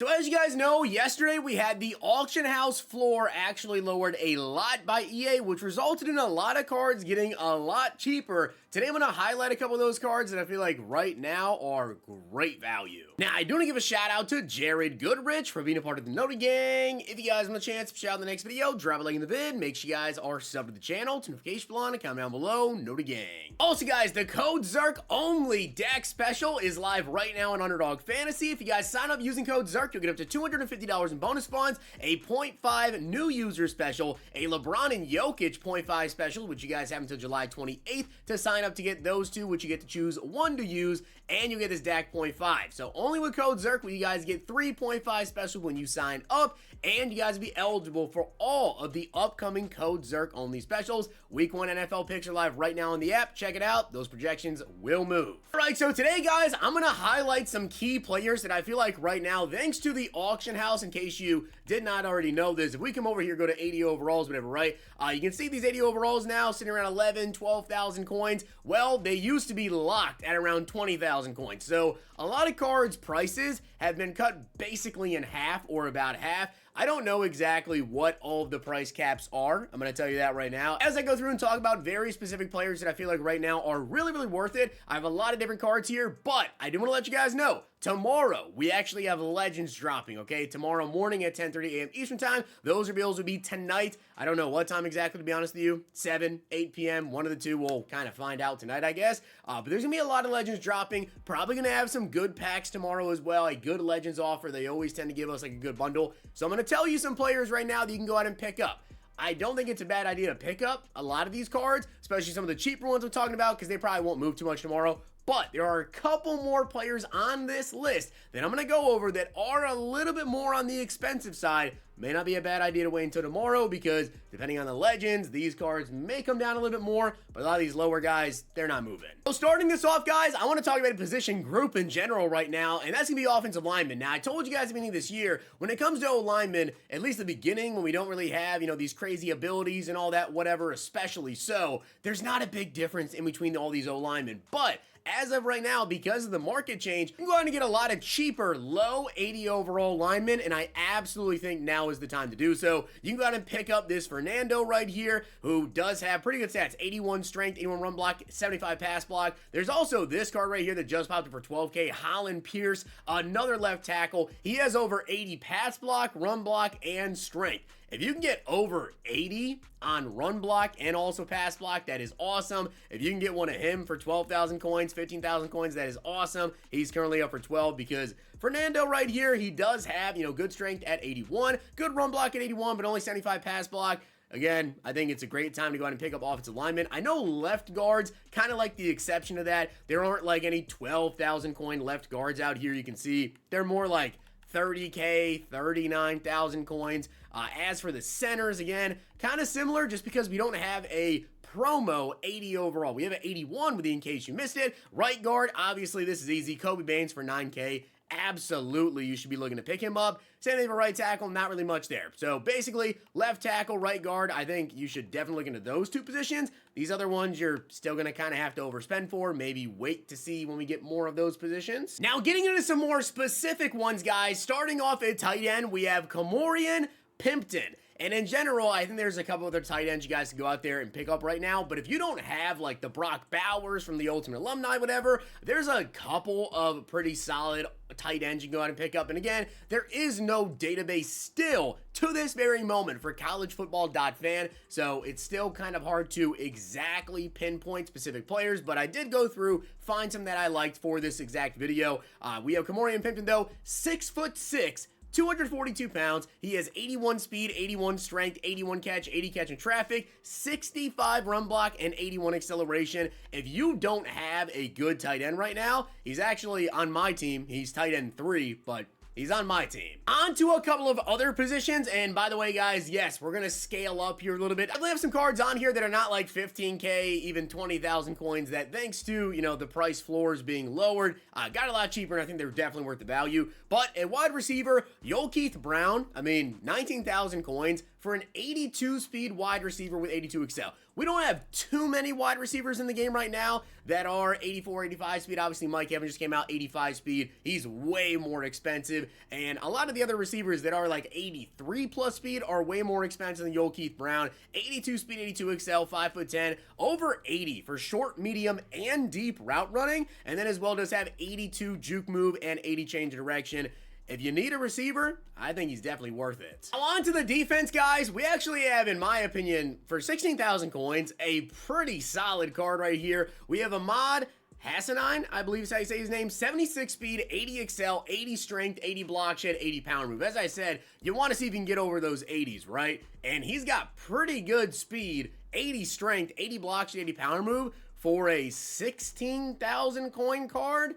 So as you guys know, yesterday we had the auction house floor actually lowered a lot by EA, which resulted in a lot of cards getting a lot cheaper. Today I'm going to highlight a couple of those cards that I feel like right now are great value. Now, I do want to give a shout out to Jared Goodrich for being a part of the Nota Gang. If you guys want a chance to shout out in the next video, drop a like in the vid. Make sure you guys are subbed to the channel, notification bell on, and comment down below, Nota Gang. Also guys, the code Zirk only deck special is live right now in Underdog Fantasy. If you guys sign up using code Zirk, you'll get up to $250 in bonus funds, a 0.5 new user special, a LeBron and Jokic 0.5 special, which you guys have until July 28th to sign up to get those two, which you get to choose one to use, and you get this DAC 0.5. So only with code Zirk will you guys get 3.5 special when you sign up, and you guys will be eligible for all of the upcoming code Zirk only specials. Week 1 NFL picks are live right now on the app. Check it out. Those projections will move. All right, so today, guys, I'm going to highlight some key players that I feel like right now, thanks to the auction house, in case you did not already know this, if we come over here, go to 80 overalls, whatever, right? You can see these 80 overalls now sitting around 11, 12,000 coins. Well, they used to be locked at around 20,000 coins. So a lot of cards' prices have been cut basically in half or about half. I don't know exactly what all of the price caps are. I'm going to tell you that right now. As I go through and talk about very specific players that I feel like right now are really, really worth it. I have a lot of different cards here, but I do want to let you guys know, tomorrow, we actually have Legends dropping, okay? Tomorrow morning at 10:30 a.m. Eastern Time. Those reveals will be tonight. I don't know what time exactly, to be honest with you. 7, 8 p.m., one of the two. We'll kind of find out tonight, I guess. But there's going to be a lot of Legends dropping. Probably going to have some good packs tomorrow as well. A good Legends offer. They always tend to give us like a good bundle. So I'm going to tell you some players right now that you can go out and pick up. I don't think it's a bad idea to pick up a lot of these cards, especially some of the cheaper ones I'm talking about, because they probably won't move too much tomorrow. But there are a couple more players on this list that I'm going to go over that are a little bit more on the expensive side. May not be a bad idea to wait until tomorrow, because depending on the Legends, these cards may come down a little bit more, but a lot of these lower guys, they're not moving. So starting this off, guys, I want to talk about a position group in general right now, and that's going to be offensive linemen. Now, I told you guys at the beginning of this year, when it comes to O-linemen, at least the beginning, when we don't really have, these crazy abilities and all that, whatever, especially so, there's not a big difference in between all these O-linemen. But as of right now, because of the market change, I'm going to get a lot of cheaper, low 80 overall linemen, and I absolutely think now is the time to do so. You can go out and pick up this Fernando right here, who does have pretty good stats: 81 strength, 81 run block, 75 pass block. There's also this card right here that just popped up for 12K, Holland Pierce, another left tackle. He has over 80 pass block, run block, and strength. If you can get over 80 on run block and also pass block, that is awesome. If you can get one of him for 12,000 coins, 15,000 coins, that is awesome. He's currently up for 12 because Fernando right here, he does have, good strength at 81, good run block at 81, but only 75 pass block. Again, I think it's a great time to go out and pick up offensive linemen. I know left guards, kind of like the exception to that. There aren't like any 12,000 coin left guards out here. You can see they're more like 30K, 39,000 coins. As for the centers, again, kind of similar, just because we don't have a promo 80 overall. We have an 81 with, in case you missed it. Right guard, obviously this is easy. Kobe Baines for 9K. Absolutely, you should be looking to pick him up. Same thing for right tackle, not really much there. So basically, left tackle, right guard, I think you should definitely look into those two positions. These other ones, you're still going to kind of have to overspend for. Maybe wait to see when we get more of those positions. Now, getting into some more specific ones, guys. Starting off at tight end, we have Kamorian Pimpton. And in general, I think there's a couple other tight ends you guys can go out there and pick up right now. But if you don't have like the Brock Bowers from the Ultimate Alumni, whatever, there's a couple of pretty solid tight ends you can go out and pick up. And again, there is no database still to this very moment for collegefootball.fan. So it's still kind of hard to exactly pinpoint specific players. But I did go through, find some that I liked for this exact video. We have Kamorian Pimpton though, 6'6", 242 pounds. He has 81 speed, 81 strength, 81 catch, 80 catch in traffic, 65 run block, and 81 acceleration. If you don't have a good tight end right now, he's actually on my team. He's tight end 3, but he's on my team. On to a couple of other positions, and by the way, guys, yes, we're gonna scale up here a little bit. I have some cards on here that are not like 15K, even 20,000 coins, that thanks to, the price floors being lowered, got a lot cheaper, and I think they're definitely worth the value. But a wide receiver, Keith Brown, 19,000 coins for an 82 speed wide receiver with 82 excel. we don't have too many wide receivers in the game right now that are 84, 85 speed. Obviously, Mike Evans just came out 85 speed. He's way more expensive. And a lot of the other receivers that are like 83 plus speed are way more expensive than Yoel Keith Brown. 82 speed, 82 XL, 5'10", over 80 for short, medium, and deep route running. And then as well does have 82 juke move and 80 change of direction. If you need a receiver, I think he's definitely worth it. Now on to the defense, guys. We actually have, in my opinion, for 16,000 coins, a pretty solid card right here. We have Ahmad Hassanein, I believe is how you say his name. 76 speed, 80 XL, 80 strength, 80 block shed, 80 power move. As I said, you want to see if you can get over those 80s, right? And he's got pretty good speed, 80 strength, 80 block shed, 80 power move for a 16,000 coin card.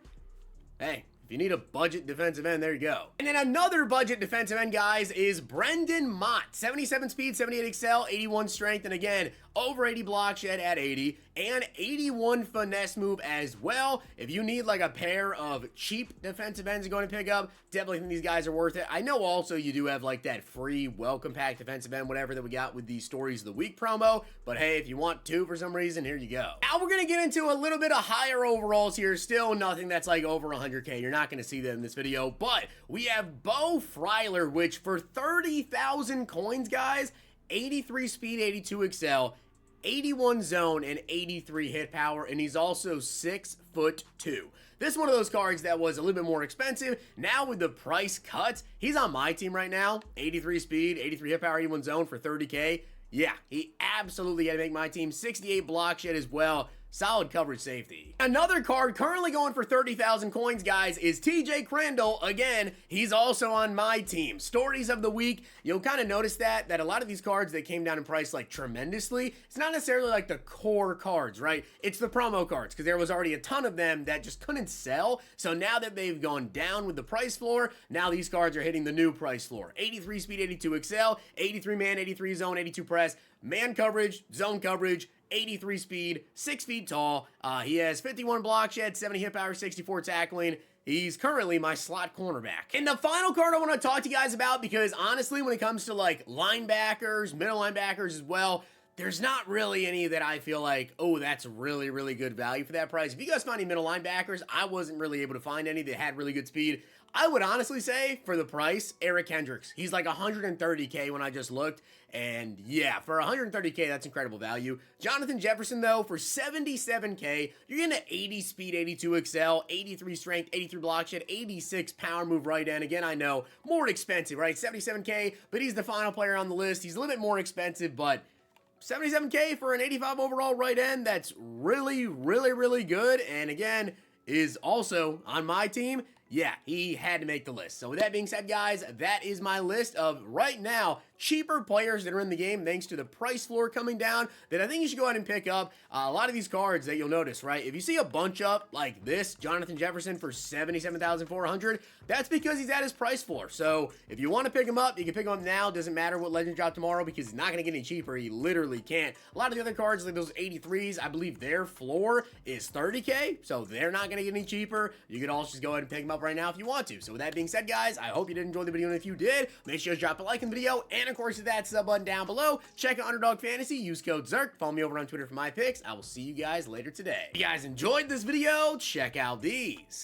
Hey, if you need a budget defensive end, there you go. And then another budget defensive end, guys, is Brendan Mott. 77 speed, 78 XL, 81 strength, and again, over 80 block shed at 80, and 81 finesse move as well. If you need like a pair of cheap defensive ends to go and pick up, definitely think these guys are worth it. I know also you do have like that free welcome pack defensive end, whatever that we got with the Stories of the Week promo, but hey, if you want two for some reason, here you go. Now we're gonna get into a little bit of higher overalls here. Still nothing that's like over 100K. You're not gonna see that in this video, but we have Beau Freyler, which for 30,000 coins, guys, 83 speed, 82 XL, 81 zone, and 83 hit power, and he's also 6'2". This is one of those cards that was a little bit more expensive. Now with the price cut, he's on my team right now. 83 speed, 83 hit power, 81 zone for 30K. Yeah, he absolutely had to make my team. 68 block shed as well. Solid coverage safety. Another card currently going for 30,000 coins, guys, is TJ Crandall. Again, he's also on my team. Stories of the week, you'll kind of notice that a lot of these cards that came down in price like tremendously, it's not necessarily like the core cards, right? It's the promo cards, because there was already a ton of them that just couldn't sell. So now that they've gone down with the price floor, now these cards are hitting the new price floor. 83 speed, 82 XL, 83 man, 83 zone, 82 press, man coverage, zone coverage, 83 speed, 6 feet tall. He has 51 block shed, 70 hit power, 64 tackling. He's currently my slot cornerback. And the final card I want to talk to you guys about, because honestly, when it comes to like linebackers, middle linebackers as well, there's not really any that I feel like, oh, that's really, really good value for that price. If you guys find any middle linebackers, I wasn't really able to find any that had really good speed. I would honestly say, for the price, Eric Hendricks. He's like 130K when I just looked. And yeah, for 130K, that's incredible value. Jonathan Jefferson, though, for 77K, you're getting an 80 speed, 82 XL, 83 strength, 83 block shed, 86 power move right end. Again, I know, more expensive, right? 77K, but he's the final player on the list. He's a little bit more expensive, but 77K for an 85 overall right end, that's really, really, really good. And again, is also on my team. Yeah, he had to make the list. So with that being said, guys, that is my list of right now cheaper players that are in the game thanks to the price floor coming down that I think you should go ahead and pick up. A lot of these cards that you'll notice, right? If you see a bunch up like this, Jonathan Jefferson for 77,400, that's because he's at his price floor. So if you want to pick him up, you can pick him up now. Doesn't matter what legend drop tomorrow because he's not going to get any cheaper. He literally can't. A lot of the other cards like those 83s, I believe their floor is 30K, so they're not going to get any cheaper. You can also just go ahead and pick them up right now if you want to. So with that being said, guys, I hope you did enjoy the video, and if you did, make sure to drop a like in the video, and of course hit that sub button down below. Check out Underdog Fantasy, use code ZERK, follow me over on Twitter for my picks. I will see you guys later today. If you guys enjoyed this video, check out these.